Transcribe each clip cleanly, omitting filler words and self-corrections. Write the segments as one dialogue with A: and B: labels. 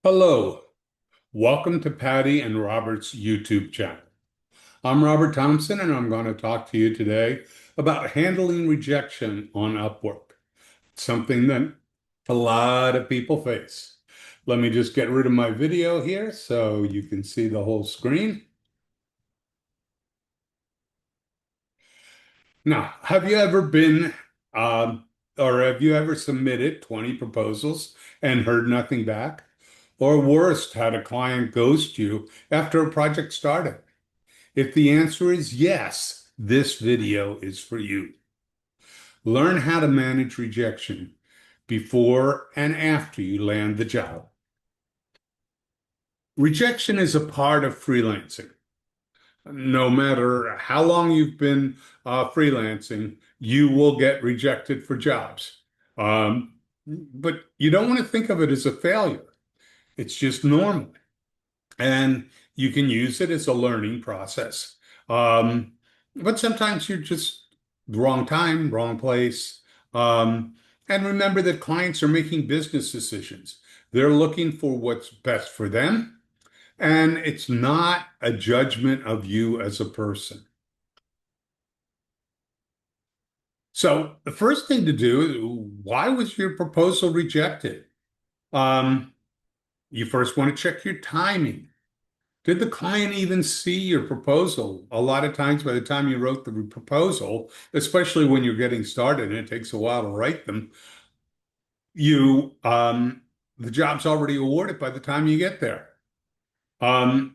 A: Hello, welcome to Patty and Robert's YouTube channel. I'm Robert Thompson, and I'm going to talk to you today about handling rejection on Upwork, something that a lot of people face. Let me just get rid of my video here so you can see the whole screen. Now, have you ever been, um, or have you ever submitted 20 proposals and heard nothing back? Or worst, had a client ghost you after a project started? If the answer is yes, this video is for you. Learn how to manage rejection before and after you land the job. Rejection is a part of freelancing. No matter how long you've been freelancing, you will get rejected for jobs. But you don't want to think of it as a failure. It's just normal. And you can use it as a learning process. Um, but sometimes you're just wrong time, wrong place. And remember that clients are making business decisions. They're looking for what's best for them, and it's not a judgment of you as a person. So the first thing to do is, why was your proposal rejected? Um, you first want to check your timing. Did the client even see your proposal? A lot of times, by the time you wrote the proposal, especially when you're getting started and it takes a while to write them, you the job's already awarded by the time you get there.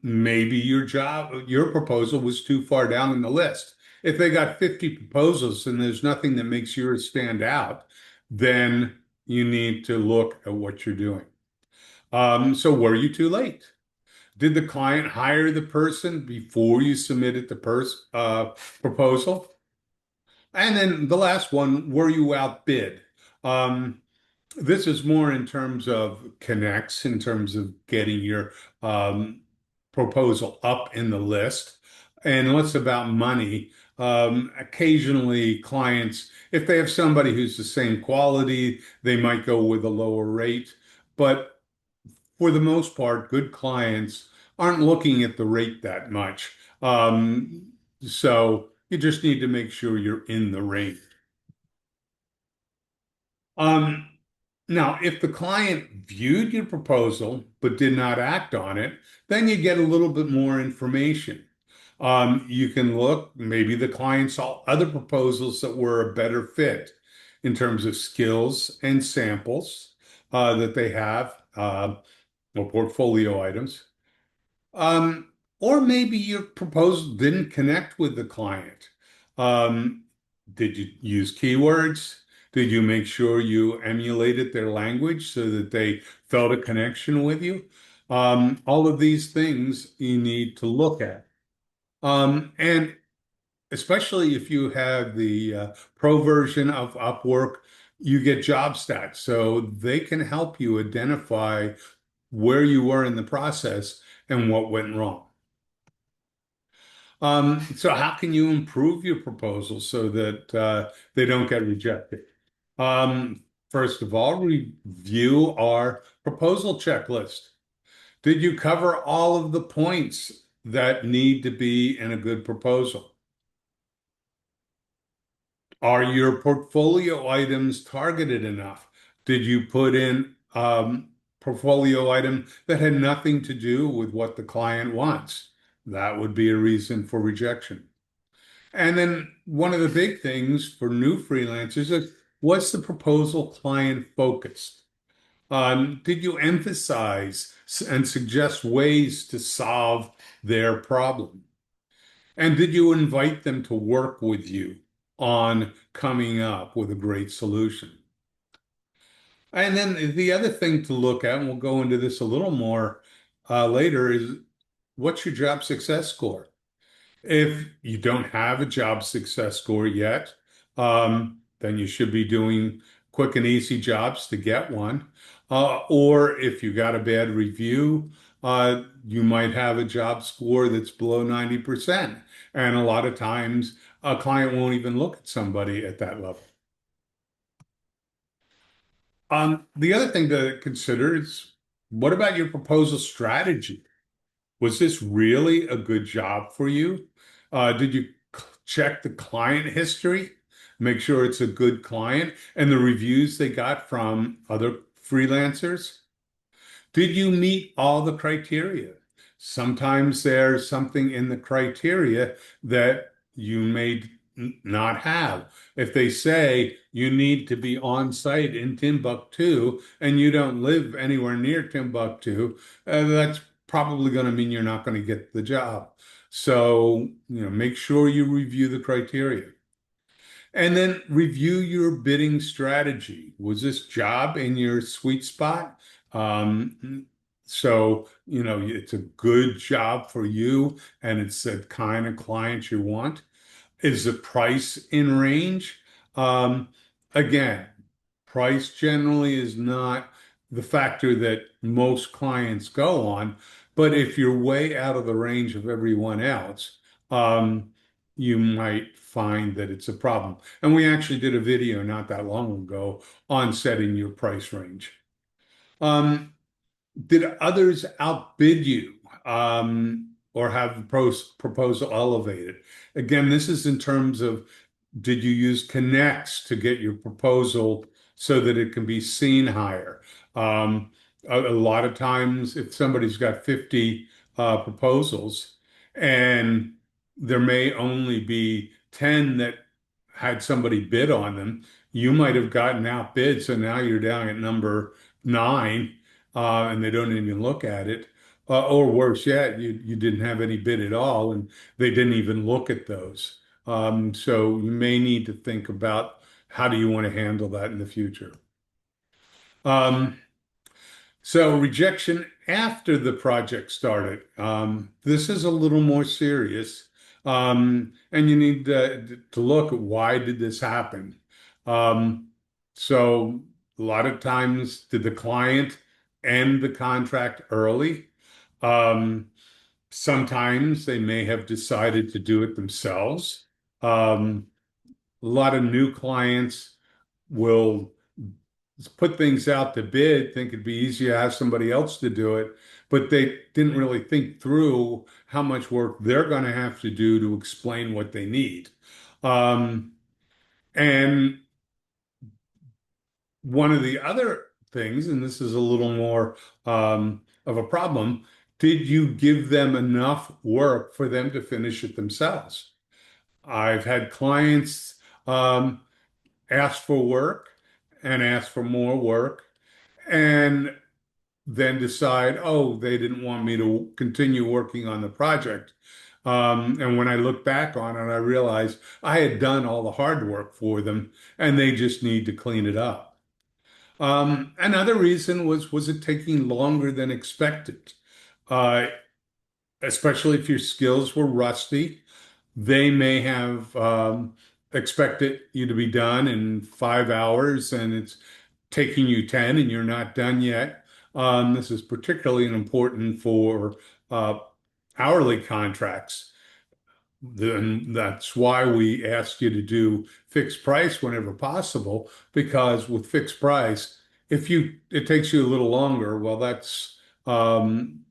A: Maybe your proposal was too far down in the list. If they got 50 proposals and there's nothing that makes yours stand out, then you need to look at what you're doing. So were you too late? Did the client hire the person before you submitted the proposal? And then the last one, were you outbid? Um, this is more in terms of connects, in terms of getting your proposal up in the list, and less about money. Occasionally, clients, if they have somebody who's the same quality, they might go with a lower rate. But for the most part, good clients aren't looking at the rate that much. So you just need to make sure you're in the range. Um, Now, if the client viewed your proposal but did not act on it, then you get a little bit more information. You can look, maybe the client saw other proposals that were a better fit in terms of skills and samples that they have, or portfolio items. Or maybe your proposal didn't connect with the client. Um, did you use keywords? Did you make sure you emulated their language so that they felt a connection with you? All of these things you need to look at. And especially if you have the pro version of Upwork, you get job stats. So they can help you identify where you were in the process and what went wrong. So how can you improve your proposal so that they don't get rejected? First of all, review our proposal checklist. Did you cover all of the points that need to be in a good proposal? Are your portfolio items targeted enough? Did you put in portfolio item that had nothing to do with what the client wants? That would be a reason for rejection. And then one of the big things for new freelancers is, was the proposal client focused? Did you emphasize and suggest ways to solve their problem? And did you invite them to work with you on coming up with a great solution? And then the other thing to look at, and we'll go into this a little more later, is what's your job success score? If you don't have a job success score yet, then you should be doing quick and easy jobs to get one. Or if you got a bad review, you might have a job score that's below 90%. And a lot of times, a client won't even look at somebody at that level. The other thing to consider is What about your proposal strategy? Was this really a good job for you? Did you check the client history? Make sure it's a good client and the reviews they got from other freelancers? Did you meet all the criteria? Sometimes there's something in the criteria that you may not have. If they say you need to be on site in Timbuktu and you don't live anywhere near Timbuktu, that's probably going to mean you're not going to get the job. So, make sure you review the criteria. And then review your bidding strategy. Was this job in your sweet spot? So, it's a good job for you and it's the kind of client you want. Is the price in range? Um, Again, price generally is not the factor that most clients go on, but if you're way out of the range of everyone else, um, you might find that it's a problem. And we actually did a video not that long ago on setting your price range. Um, did others outbid you or have the proposal elevated? Again, this is in terms of did you use connects to get your proposal so that it can be seen higher? A lot of times, if somebody's got 50 proposals and there may only be 10 that had somebody bid on them, you might have gotten outbid. So now you're down at number nine and they don't even look at it. Or worse yet, you didn't have any bid at all, and they didn't even look at those. So you may need to think about how do you want to handle that in the future. Um, so rejection after the project started. This is a little more serious, and you need to look at why did this happen. So a lot of times, did the client end the contract early? Um, Sometimes they may have decided to do it themselves. Um, a lot of new clients will put things out to bid, think it'd be easier to have somebody else to do it, but they didn't really think through how much work they're going to have to do to explain what they need. Um, and one of the other things, and this is a little more of a problem, did you give them enough work for them to finish it themselves? I've had clients um, ask for work and ask for more work and then decide, oh, they didn't want me to continue working on the project. And when I look back on it, I realized I had done all the hard work for them and they just need to clean it up. Another reason was it taking longer than expected? Uh, Especially if your skills were rusty. They may have expected you to be done in 5 hours and it's taking you 10 and you're not done yet. This is particularly important for uh, hourly contracts. Then that's why we ask you to do fixed price whenever possible, because with fixed price, if it takes you a little longer, well, that's on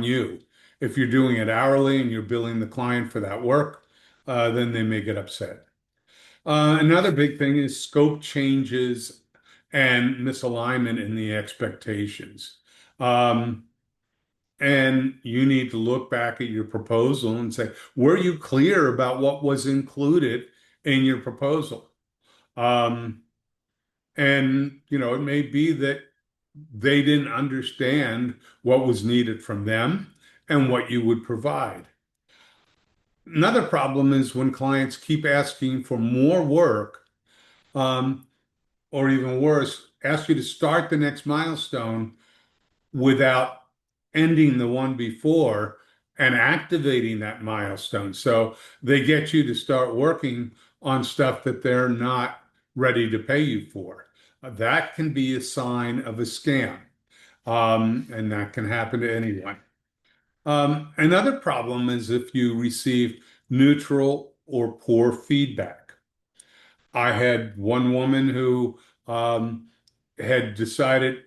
A: you. If you're doing it hourly and you're billing the client for that work, then they may get upset. Another big thing is scope changes and misalignment in the expectations. Um, and you need to look back at your proposal and say, were you clear about what was included in your proposal? Um, and it may be that they didn't understand what was needed from them and what you would provide. Another problem is when clients keep asking for more work, um, or even worse, ask you to start the next milestone without ending the one before and activating that milestone. So they get you to start working on stuff that they're not ready to pay you for. That can be a sign of a scam, and that can happen to anyone. Another problem is if you receive neutral or poor feedback. I had one woman who had decided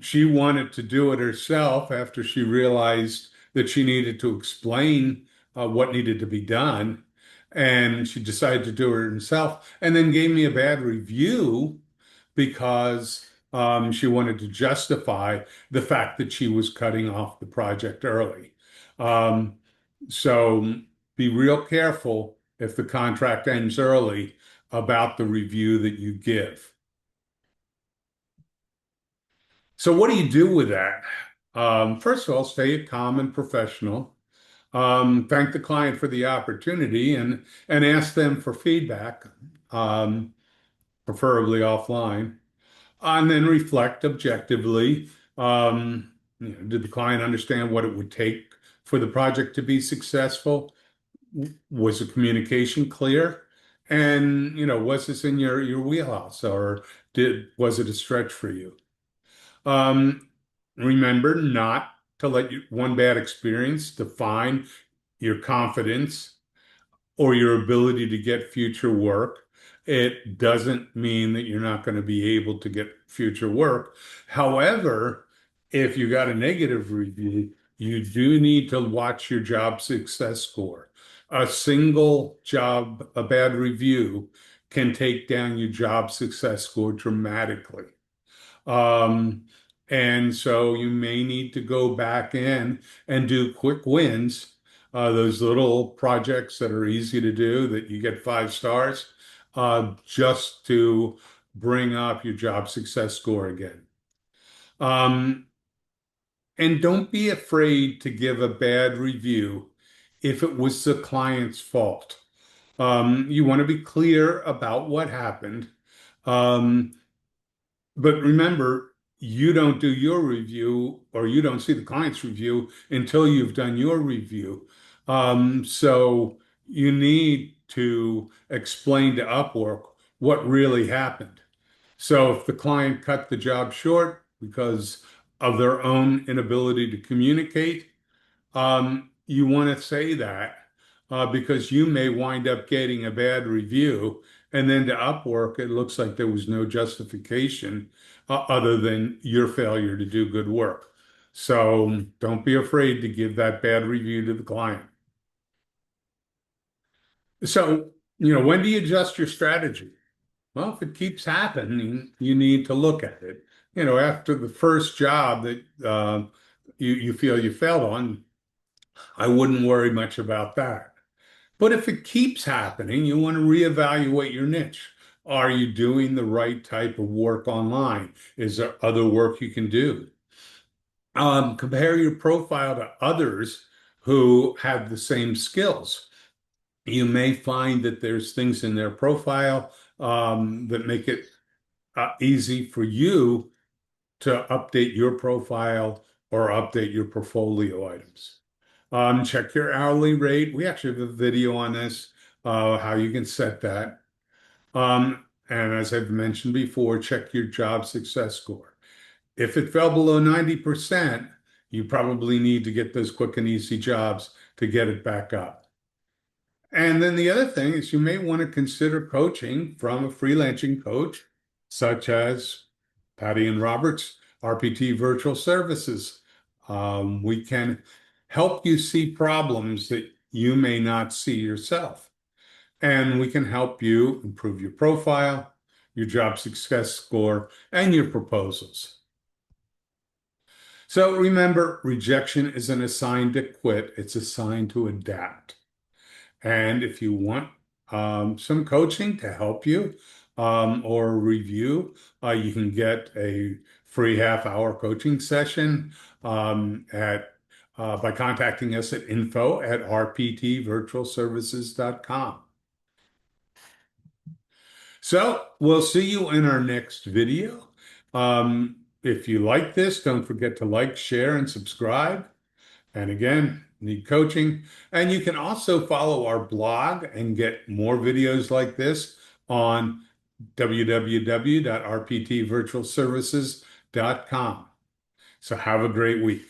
A: She wanted to do it herself after she realized that she needed to explain what needed to be done. And she decided to do it herself and then gave me a bad review because she wanted to justify the fact that she was cutting off the project early. Um, so be real careful if the contract ends early about the review that you give. So what do you do with that? First of all, stay calm and professional. Thank the client for the opportunity and ask them for feedback, um, preferably offline, and then reflect objectively. Did the client understand what it would take for the project to be successful? Was the communication clear? And was this in your wheelhouse, or was it a stretch for you? Um, Remember not to let one bad experience define your confidence or your ability to get future work. It doesn't mean that you're not going to be able to get future work. However, if you got a negative review, you do need to watch your job success score. A single job, a bad review can take down your job success score dramatically. Um, and so you may need to go back in and do quick wins, those little projects that are easy to do that you get 5 stars, just to bring up your job success score again. Um, and don't be afraid to give a bad review if it was the client's fault. You want to be clear about what happened. Um, But remember, you don't do your review or you don't see the client's review until you've done your review. So you need to explain to Upwork what really happened. So if the client cut the job short because of their own inability to communicate, you want to say that because you may wind up getting a bad review, and then to Upwork, it looks like there was no justification other than your failure to do good work. So don't be afraid to give that bad review to the client. So, when do you adjust your strategy? Well, if it keeps happening, you need to look at it. After the first job that you feel you failed on, I wouldn't worry much about that. But if it keeps happening, you want to reevaluate your niche. Are you doing the right type of work online? Is there other work you can do? Compare your profile to others who have the same skills. You may find that there's things in their profile that make it easy for you to update your profile or update your portfolio items. Check your hourly rate. We actually have a video on this, how you can set that. And as I've mentioned before, check your job success score. If it fell below 90%, you probably need to get those quick and easy jobs to get it back up. And then the other thing is you may want to consider coaching from a freelancing coach, such as Patty and Roberts, RPT Virtual Services. We can help you see problems that you may not see yourself. And we can help you improve your profile, your job success score, and your proposals. So remember, rejection isn't a sign to quit, it's a sign to adapt. And if you want some coaching to help you or a review, you can get a free half-hour coaching session at by contacting us at info@rptvirtualservices.com. So we'll see you in our next video. If you like this, don't forget to like, share, and subscribe. And again, need coaching. And you can also follow our blog and get more videos like this on www.rptvirtualservices.com. So have a great week.